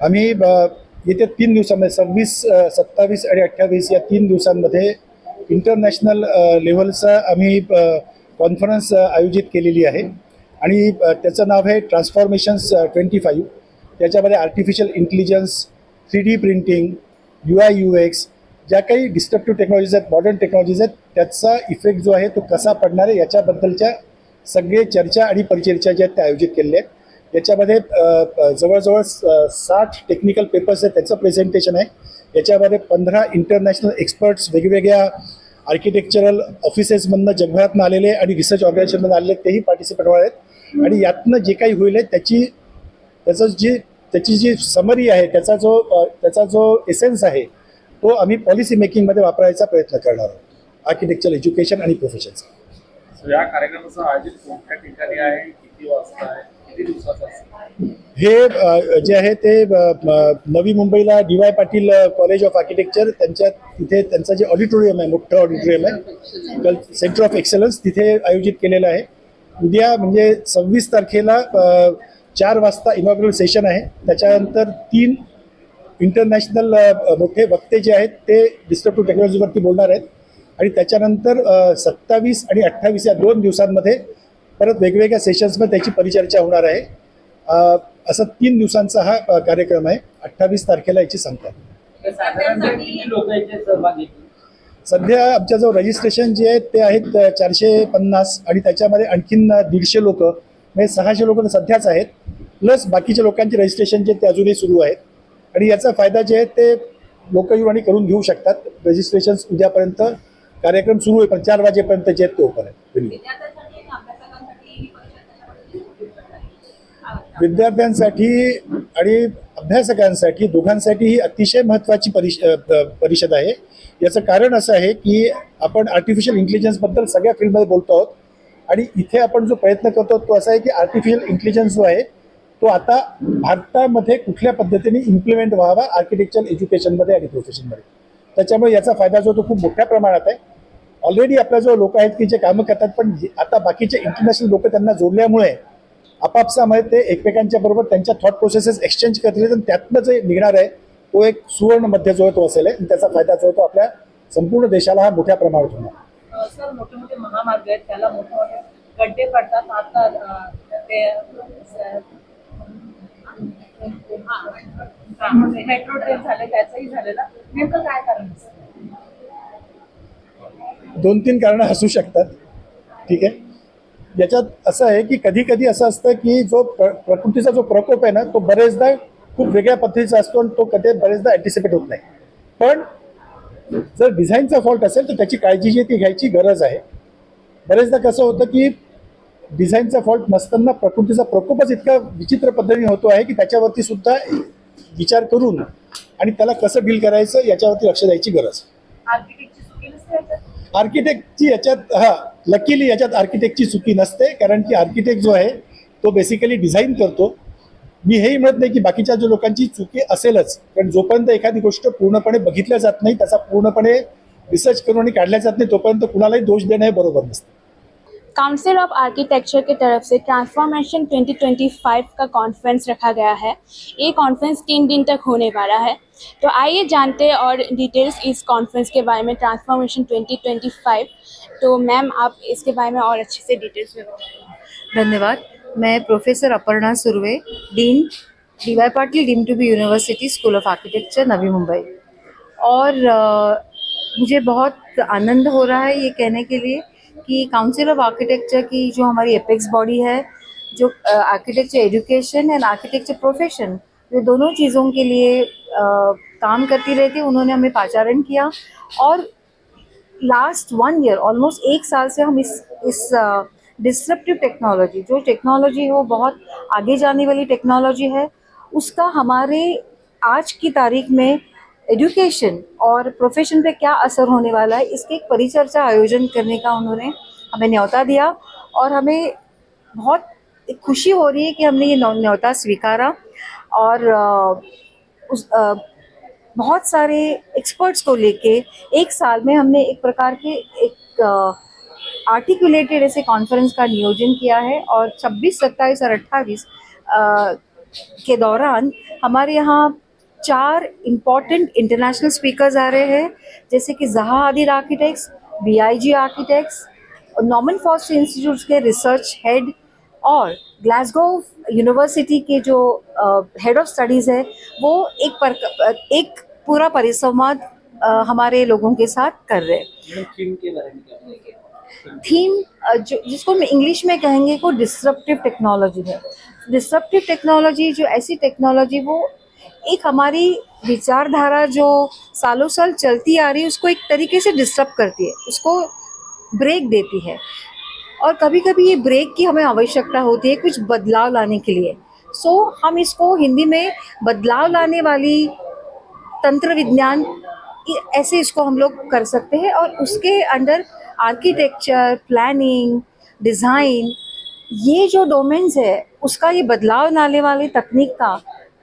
आम्ही येत्या 3 दिवसांमध्ये 26, 27 आणि 28 या 3 दिवसांमध्ये इंटरनॅशनल लेव्हलचा आम्ही कॉन्फरन्स आयोजित केलेली आहे आणि त्याचं नाव आहे ट्रान्सफॉर्मेशन्स 25. त्याच्यामध्ये artificial intelligence, 3D printing, UI UX ज्या काही डिस्ट्रक्टिव्ह टेक्नॉलॉजीज आहेत, मॉडर्न टेक्नॉलॉजीज आहेत, त्याचा इफेक्ट जो आहे तो कसा पडणार आहे याच्याबद्दलच्या सगळे चर्चा आणि परिचर्चा ज्या आहेत त्या आयोजित केलेल्या आहेत. याच्यामध्ये जवळजवळ 60 टेक्निकल पेपर्स आहेत, त्याचं प्रेझेंटेशन आहे. याच्यामध्ये 15 इंटरनॅशनल एक्सपर्ट्स वेगवेगळ्या आर्किटेक्चरल ऑफिसेसमधनं जगभरातून आलेले आणि रिसर्च ऑर्गनायझेशनमधून आलेले तेही पार्टिसिपेट होणार आहेत. आणि यातनं जे काही होईल त्याची जी समरी आहे, त्याचा जो एसेन्स आहे तो आम्ही पॉलिसी मेकिंगमध्ये वापरायचा प्रयत्न करणार आहोत, आर्किटेक्चर एज्युकेशन आणि प्रोफेशनचा. या कार्यक्रमाचं आयोजन कोणत्या ठिकाणी आहे, किती वाजता आहे, किती दिवसाचं असेल? हे जे आहे ते नवी मुंबईला DY Patil college of architecture तिथे त्यांचं जे ऑडिटोरियम आहे, मोठं ऑडिटोरियम आहे, सेंटर ऑफ एक्सलन्स, तिथे आयोजित केलेलं आहे. उद्या म्हणजे 26 तारखेला 4 वाजता इनॉग्रल सेशन आहे. त्याच्यानंतर 3 इंटरनॅशनल मोठे वक्ते जे आहेत ते डिस्ट्रक्टिव्ह टेक्नॉलॉजीवरती बोलणार आहेत. आणि त्याच्यानंतर 27 आणि 28 या 2 दिवसांमध्ये परत वेगवेगळ्या सेशन्समध्ये त्याची परिचर्चा होणार आहे. असं 3 दिवसांचा हा कार्यक्रम आहे. 28 तारखेला याची सांगतात. सध्या आमच्याजवळ रजिस्ट्रेशन जे आहेत ते आहेत 450 आणि त्याच्यामध्ये आणखीन 150 लोक म्हणजे 600 लोक सध्याच आहेत, प्लस बाकीच्या लोकांचे रजिस्ट्रेशन जे ते अजूनही सुरू आहेत. आणि याचा फायदा जे आहे ते लोक येऊन आणि करून घेऊ शकतात. रजिस्ट्रेशन्स उद्यापर्यंत कार्यक्रम सुरू आहे, पण 4 वाजेपर्यंत जे आहेत ते ओपन आहे. विद्यार्थ्यांसाठी आणि अभ्यासकांसाठी दोघांसाठी ही अतिशय महत्त्वाची परिषद आहे. याचं कारण असं आहे की आपण आर्टिफिशियल इंटेलिजन्सबद्दल सगळ्या फील्डमध्ये बोलतो आहोत आणि इथे आपण जो प्रयत्न करतो तो असा आहे की आर्टिफिशियल इंटेलिजन्स जो आहे तो आता भारतामध्ये कुठल्या पद्धतीने इम्प्लिमेंट व्हावा आर्किटेक्चर एज्युकेशनमध्ये आणि प्रोफेशनमध्ये. त्याच्यामुळे याचा फायदा जो तो खूप मोठ्या प्रमाणात आहे. ऑलरेडी आपल्या जो लोक आहेत की जे कामं करतात, पण आता बाकीचे इंटरनॅशनल लोक त्यांना जोडल्यामुळे आपापसामध्ये ते एकमेकांच्या बरोबर त्यांच्या थॉट प्रोसेसेस एक्सचेंज करतील आणि त्यातनं जे निघणार आहे तो एक सुवर्ण मध्य जो आहे तो असेल आणि त्याचा फायदा जो आहे तो आपल्या संपूर्ण देशाला हा मोठ्या प्रमाणात होणार. सर, मोठे मोठे महामार्ग आहेत, त्याला मोठे मोठे गड्डे पडतात. आता मेट्रो ट्रेन झाले, त्याचंही झालेलं, नेमकं काय कारण? 2-3 कारणं असू शकतात. ठीक आहे. याच्यात असं आहे की कधी कधी असं असतं की जो प्रकृतीचा जो प्रकोप आहे ना तो बरेचदा खूप वेगळ्या पद्धतीचा असतो आणि तो कधी बरेचदा अँटिसिपेट होत नाही. पण जर डिझाईनचा फॉल्ट असेल तर त्याची काळजी जी ती घ्यायची गरज आहे. बरेचदा कसं होतं की डिझाईनचा फॉल्ट नसताना प्रकृतीचा प्रकोपच इतका विचित्र पद्धतीने होतो आहे की त्याच्यावरती सुद्धा विचार करून आणि त्याला कसं डील करायचं याच्यावरती लक्ष द्यायची गरज. आर्किटेक्टची याच्यात लकीली याच्यात आर्किटेक्टची चुकी नसते, कारण की आर्किटेक्ट जो आहे तो बेसिकली डिझाईन करतो. मी हेही म्हणत नाही की बाकीच्या जो लोकांची चुकी असेलच, पण जोपर्यंत एखादी गोष्ट पूर्णपणे बघितल्या जात नाही, त्याचा पूर्णपणे रिसर्च करून आणि काढल्या जात नाही, तोपर्यंत कुणालाही दोष देणं हे बरोबर नसतं. काउंसिल ऑफ आर्किटेक्चर की तरफ से ट्रांसफॉर्मेशन 2025 का कॉन्फ्रेंस रखा गया है। ये कॉन्फ्रेंस 3 दिन तक होने वाला है। तो आइए जानते हैं और डिटेल्स इस कॉन्फ्रेंस के बारे में, ट्रांसफॉर्मेशन 2025। तो मैम, आप इसके बारे में और अच्छे से डिटेल्स में बताइए। धन्यवाद। मैं professor Aparna Surve, dean, DY Patil deemed to be university school of architecture, Navi Mumbai. और मुझे बहुत आनंद हो रहा है ये कहने के लिए कि काउंसिल ऑफ आर्किटेक्चर की जो हमारी एपेक्स बॉडी है, जो architecture education and architecture profession, ये दोनों चीज़ों के लिए काम करती रहती है, उन्होंने हमें पाचारण किया। और लास्ट 1 ईयर, ऑलमोस्ट 1 साल से हम इस डिस्रप्टिव टेक्नोलॉजी, जो टेक्नोलॉजी है वो बहुत आगे जाने वाली टेक्नोलॉजी है, उसका हमारे आज की तारीख में एजुकेशन और प्रोफेशन पे क्या असर होने वाला है, इसके एक परिचर्चा आयोजन करने का उन्होंने हमें न्योता दिया। और हमें बहुत खुशी हो रही है कि हमने ये न्योता स्वीकारा। और बहुत सारे एक्सपर्ट्स को लेके 1 साल में हमने एक प्रकार के एक आर्टिकुलेटेड ऐसे कॉन्फ्रेंस का नियोजन किया है। और 26, 27 और 28 के दौरान हमारे यहाँ 4 इम्पॉर्टेंट इंटरनेशनल स्पीकर्स आ रहे हैं, जैसे कि Zaha Hadid architects, BIG architects, Norman Foster institute के रिसर्च हेड और ग्लासगो यूनिवर्सिटी के जो हेड ऑफ स्टडीज़ है, वो एक पूरा परिसंवाद हमारे लोगों के साथ कर रहे हैं। थीम के बारे में क्या बोलेंगे? थीम जो जिसको मैं इंग्लिश में कहेंगे वो डिस्रप्टिव टेक्नोलॉजी है। डिस्रप्टिव टेक्नोलॉजी जो ऐसी टेक्नोलॉजी वो एक हमारी विचारधारा जो सालों साल चलती आ रही है उसको एक तरीके से डिस्टर्ब करती है, उसको ब्रेक देती है, और कभी कभी ये ब्रेक की हमें आवश्यकता होती है कुछ बदलाव लाने के लिए। सो हम इसको हिंदी में बदलाव लाने वाली तंत्र विज्ञान ऐसे इसको हम लोग कर सकते हैं, और उसके अंडर आर्किटेक्चर, प्लानिंग, डिज़ाइन, ये जो डोमेन्स है उसका ये बदलाव लाने वाली तकनीक का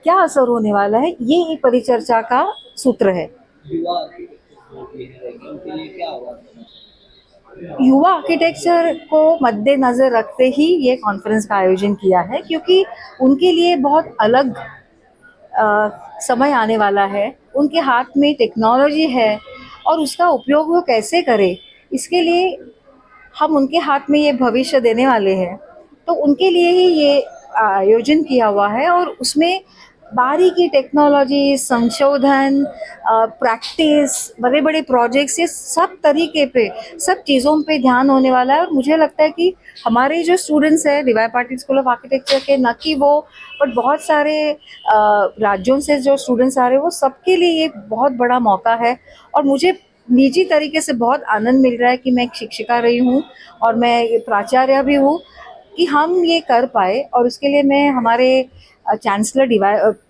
क्या असर होने वाला है, ये एक परिचर्चा का सूत्र है। युवा आर्किटेक्चर जो भी है उनके लिए क्या आह्वान करना चाहिए? युवा आर्किटेक्चर को मद्देनज़र रखते ही ये कॉन्फ्रेंस का आयोजन किया है, क्योंकि उनके लिए बहुत अलग समय आने वाला है। उनके हाथ में टेक्नोलॉजी है और उसका उपयोग वो कैसे करे, इसके लिए हम उनके हाथ में ये भविष्य देने वाले हैं। तो उनके लिए ही ये आयोजन किया हुआ है, और उसमें बारीकी टेक्नोलॉजी, संशोधन, प्रैक्टिस, बड़े बड़े प्रोजेक्ट्स, ये सब तरीके पे, सब चीज़ों पे ध्यान होने वाला है। और मुझे लगता है कि हमारे जो स्टूडेंट्स हैं DY Patil School of Architecture के, न कि वो बट बहुत सारे राज्यों से जो स्टूडेंट्स आ रहे हैं, वो सबके लिए ये बहुत बड़ा मौका है। और मुझे निजी तरीके से बहुत आनंद मिल रहा है कि मैं एक शिक्षिका रही हूँ और मैं प्राचार्य भी हूँ, कि हम ये कर पाए। और उसके लिए मैं हमारे चांसलर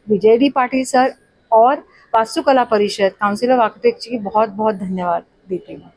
विजय डी पाटिल सर और वास्तुकला परिषद, काउंसिल ऑफ आर्किटेक्चर की बहुत बहुत धन्यवाद देती हूँ।